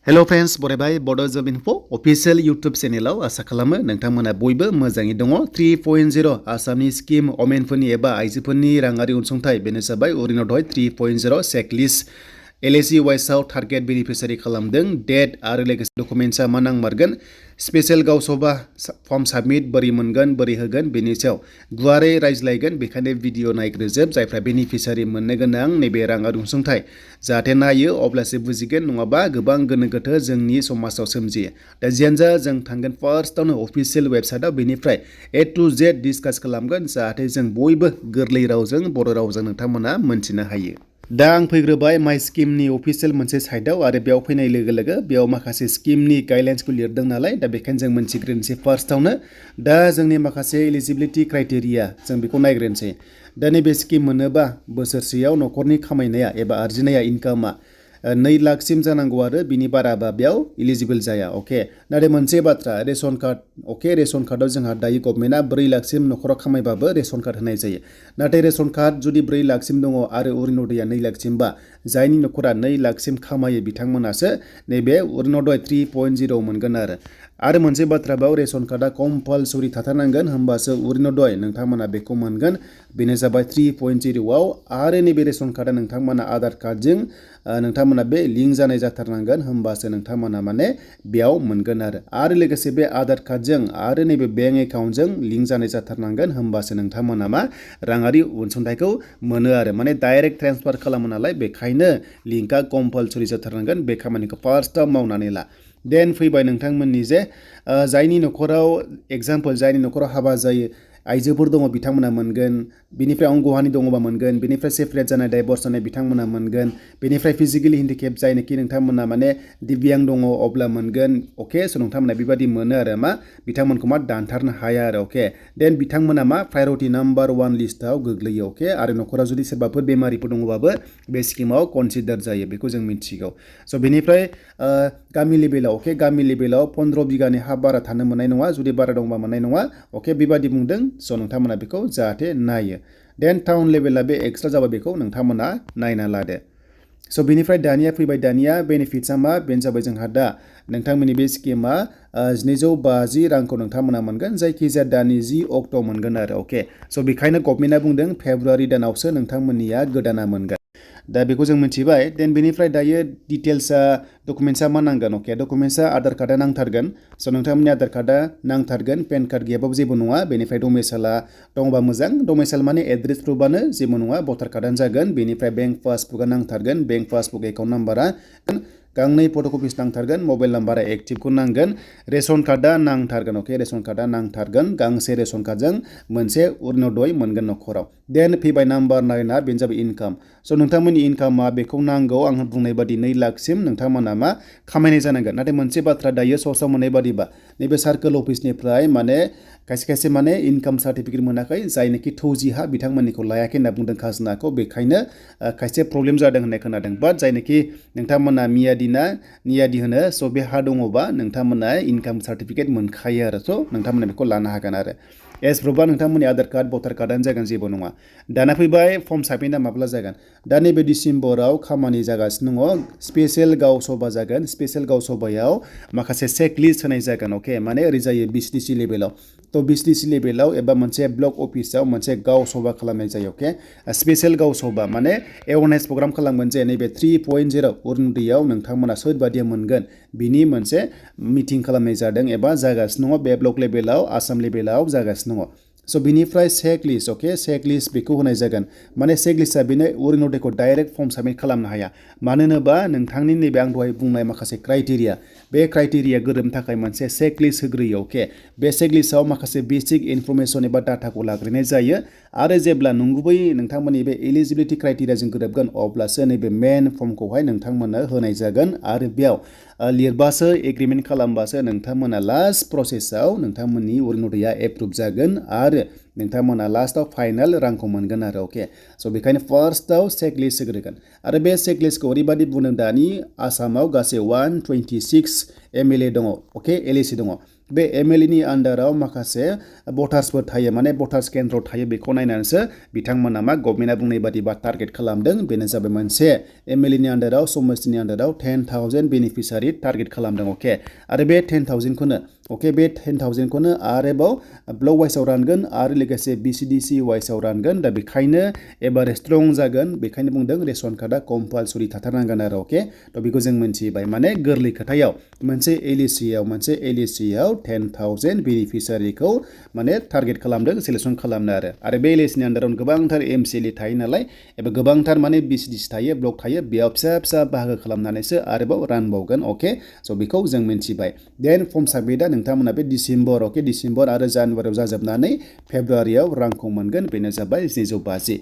hello friends बरायबाय बड' जब info अफिशियेल YouTube चेनेलाव आसा खालामो नोंथांमोना बयबो मोजाङै दङ 3.0 आसामनि स्किम अमेनफोरनि एबा आइजोफोरनि राङारि अनसुंथाइ बेनो जाबाय Arunoday 3.0 checklist LAC वाइसआव target beneficiary खालामदों डेट आरो लोगोसे डकुमेन्ट्सआ मा नांमारगोन स्पेशल गावसभा फर्म साबमिट बोरै मोनगोन बोरै होगोन बेनि सायाव गुवारै रायज्लायगोन बेखायनो भिडिअ नायग्रोजोब जायफ्रा बेनिफिसियारि मोननो गोनां नैबे राङारि अनसुंथाइ जाहाथे नायो अब्लासो बुजिगोन नङाबा गोबां गोनो गोथो जोंनि समाजाव सोमजियो दा जियानो जा जों थांगोन फार्स्टआवनो अफिशियेल वेबसाइटआव बेनिफ्राय A to Z डिसकास खालामगोन जाहाथे जों बयबो गोरलै रावजों बर' रावजों नोंथांमोना मोनथिनो हायो दा आं फैग्रोबाय माइ स्किमनि अफिशियेल मोनसे साइटआव आरो बेयाव फैनाय लोगो लोगो बेयाव माखासे स्किमनि गाइडलाइन्सखौ लिरदों नालाय दा बेखायनो जों मोनथिग्रोनोसै फार्स्टआवनो दा जोंनि माखासे एलिजिबिलिटि क्राइटेरिया जों बेखौ नायग्रोनोसै दा नैबे स्किम मोनोबा बोसोरसेयाव न'खरनि खामायनाया एबा आर्जिनाया इनकामा 2 लाखसिम जानांगौ आरो बिनि बाराबा बेयाव इलिजिबल जाया अके नाथाय मोनसे बाथ्रा रेशन कार्ड अके रेशन कार्डआव जोंहा दायो गभर्नमेन्टआ 4 लाखसिम न'खराव खामायबाबो रेशन कार्ड होनाय जायो नाथाय रेशन कार्ड जुदि 4 लाखसिम दङ आरो अरुणोदयआ 2 लाखसिमबा जायनि न'खरा 2 लाखसिम खामायो बिथांमोनासो नैबे अरुणोदय 3.0 मोनगोन आरो मोनसे बाथ्रा बाव रेशन कार्डआ कम्पालसरि थाथारनांगोन होमबासो अरुणोदय नोंथांमोना बेखौ मोनगोन बेनो जाबाय 3.0 आव आरो नैबे रेशन कार्डआ नोंथांमोना आधार कार्डजों नोंथांमोना बे लिंक जानाय जाथारनांगोन होमबासो नोंथांमोना माने बेयाव मोनगोन आरो लोगोसे बे आधार कार्डजों आरो नैबे बेंक एकाउन्टजों लिंक जानाय जाथारनांगोन होमबासो नोंथांमोना मा राङारि अनसुंथाइखौ मोनो माने डाइरेक्ट ट्रेन्सफार खालामो नालाय बेखायनो लिंकआ कम्पालसरि जाथारनांगोन बे खामानिखौ फार्स्टआव मावनानै ला देन फैबाय नोंथांमोननि जे जायनि न'खराव एग्जाम्पल जायनि न'खराव हाबा जायो आइजोफोर दङ बिथांमोना मोनगोन बेनिफ्राय अंगहानि दङबा मोनगोन बेनिफ्राय सेपारेट जानाय डाइभर्स जानाय बिथांमोना मोनगोन बेनिफ्राय फिजिकेलि हेन्डिकेप जायनोखि नोंथांमोना माने दिव्यांग दङ अब्ला मोनगोन अके स' नोंथांमोना बेबायदि मोनो आरो मा बिथांमोनखौ मा दानथारनो हाया आरो अके देन बिथांमोना मा प्रायरिटि नाम्बार 1 लिस्टआव गोग्लैयो अके आरो न'खराव जुदि सोरबाफोर बेमारिफोर दङबाबो बे स्किमाव कनसिडार जायो बेखौ जों मिथिगौ स' बेनिफ्राय गामि लेभेलाव अके गामि लेभेलाव 15 बिगानि हा बारा थानो मोननाय नङा जुदि बारा दंबा मोननाय नङा अके बेबादि बुंदों स' नोंथांमोना बेखौ जाहाथे नायो देन टाउन लेभेला बे एक्सट्रा जाबा बेखौ नोंथांमोना नायना लादो स' बेनिफ्राय दानिया फैबाय दानिया बेनिफिट्सआ मा बेनो जाबाय जोंहा दा नोंथांमोननि बे स्किमा 1250 रांखौ नोंथांमोना मोनगोन जायखिजाया दानि 10 अक्ट'आव मोनगोन आरो अके स' बेखायनो गभर्नमेन्टआ बुंदों फेब्रुवारि दानावसो नोंथांमोननिया गोदाना मोनगोन दा बेखौ जों मिथिबाय देन बेनिफ्राय दायो डिटेल्सआ डकुमेन्ट्सआ मा नांगोन अके डकुमेन्ट्सआ आधार कार्डआ नांथारगोन स' नोंथांमोननि आधार कार्डआ नांथारगोन पेन कार्ड गैयाबाबो जेबो नङा बेनिफ्राय डमिसाइलआ दङबा मोजां डमिसाइल माने एड्रेस प्रुफआनो जेबो नङा भटार कार्डआनो जागोन बेनिफ्राय बेंक पासबुकआ नांथारगोन बेंक पासबुक एकाउन्ट नाम्बारा गांनै फट'कपिस नांथारगोन मबाइल नाम्बारा एक्टिभखौ नांगोन रेशन कार्डआ नांथारगोन अके रेशन कार्डआ नांथारगोन गांसे रेशन कार्डजों मोनसे अरुणोदय मोनगोन न'खराव देन फैबाय नाम्बार 9 बेनो जाबाय इनकाम स' नोंथांमोननि इनकामा बेखौ नांगौ आं बुंनाय बादि 2 लाखसिम नोंथांमोना मा खामायनाय जानांगोन नाथाय मोनसे बाथ्रा दायो सर्सआव मोननाय बादिबा नैबे सार्कोल अफिसनिफ्राय माने खायसे माने इनकाम सार्टिफिकेट मोनाखै जायनोखि थौजिहा बिथांमोननिखौ लायाखै होनना बुंदों खाजोनाखौ बेखायनो खायसे प्रब्लेम जादों होननाय खोनादों बाट जायनोखि नोंथांमोना नियादि होनो स' बे हा दङबा नोंथांमोना इनकाम सार्टिफिकेट मोनखायो आरो स' नोंथांमोना बेखौ लानो हागोन आरो एस प्रुफआ नोंथांमोननि आधार कार्ड भटार कार्डआनो जागोन जेबो नङा दाना फैबाय फर्म साबमिटआ माब्ला जागोन दा नैबे डिसेम्बराव खामानि जागासिनो दङ स्पेशल गावसभा जागोन स्पेशल गावसभायाव माखासे चेकलिस्ट होनाय जागोन अके माने ओरै जायो BCDC लेभेलाव थ' BCDC लेभेलाव एबा मोनसे ब्लक अफिसाव मोनसे गावसभा खालामनाय जायो अके स्पेशल गावसभा माने एवारनेस प्रग्राम खालामगोन जे नैबे 3.0 अरुणोदयआव नोंथांमोना सोरबादिया मोनगोन बिनि मोनसे मिटिं खालामनाय जादों एबा जागासिनो दङ बे ब्लक लेभेलाव आसाम लेभेलाव जागासिनो दङ स' बिनिफ्राय चेकलिस्ट अके चेकलिस्ट बेखौ होनाय जागोन माने चेकलिस्टआ बेनो अरुणोदयखौ डाइरेक्ट फर्म साबमिट खालामनो हाया मानो होनोबा नोंथांनि नैबे आं दहाय बुंनाय माखासे क्राइटेरिया बे क्राइटेरिया गोरोबनो थाखाय मोनसे चेकलिस्ट होग्रोयो अके बे चेकलिस्टआव माखासे बेसिक इनफरमेसन एबा डाटाखौ लाग्रोनाय जायो आरो जेब्ला नंगुबै नोंथांमोननि बे एलिजिबिलिटि क्राइटेरियाजों गोरोबगोन अब्लासो नैबे मेन फर्मखौहाय नोंथांमोननो होनाय जागोन आरो बेयाव लिरबासो एग्रिमेन्ट खालामबासो नोंथांमोना लास्ट प्रसेसआव नोंथांमोननि अरुणोदयआ एप्रुभ जागोन आरो नोंथांमोना लास्टआव फाइनाल रांखौ मोनगोन आरो अके स' बेखायनो फार्स्टआव चेकलिस्ट होग्रोगोन आरो बे चेकलिस्टखौ ओरैबादि बुंदों दानि आसामाव गासै 126 MLA दङ अके LAC दङ बे एमएलए नि आन्डाराव माखासे भटार्सफोर थायो माने भटार्स केन्द्र थायो बेखौ नायनानैसो बिथांमोना मा गभर्नमेन्टआ बुंनाय बादिबा टारगेट खालामदों बेनो जाबाय मोनसे एमएलए नि आन्डाराव समस्टिनि आन्डाराव 10,000 बेनिफिसियारि टारगेट खालामदों अके आरो बे 10,000 खौनो अके बे 10,000 खौनो आरोबाव ब्लक वाइसआव रानगोन आरो लोगोसे बिसिडिसि वाइसआव रानगोन दा बेखायनो एबार स्ट्रं जागोन बेखायनो बुंदों रेशन कार्डआ कम्पालसरि थाथारनांगोन आरो अके थ' बेखौ जों मिन्थिबाय माने गोरलै खोथायाव मोनसे एलएसिआव 10,000 बेनिफिसियारिखौ माने टारगेट खालामदों सेलेक्सन खालामनो आरो बे एलएसिनि आन्डाराव गोबांथार एमसिएलए थायो नालाय एबा गोबांथार माने बिसिडिसि थायो ब्लक थायो बेयाव फिसा फिसा बाहागो खालामनानैसो आरोबाव रानबावगोन अके स' बेखौ जों मिन्थिबाय देन फर्म साबमिटआ नोंथांमोना बे डिसेम्बर आरो जानुवारियाव जाजोबनानै फेब्रुवारियाव रांखौ मोनगोन बेनो जाबाय 250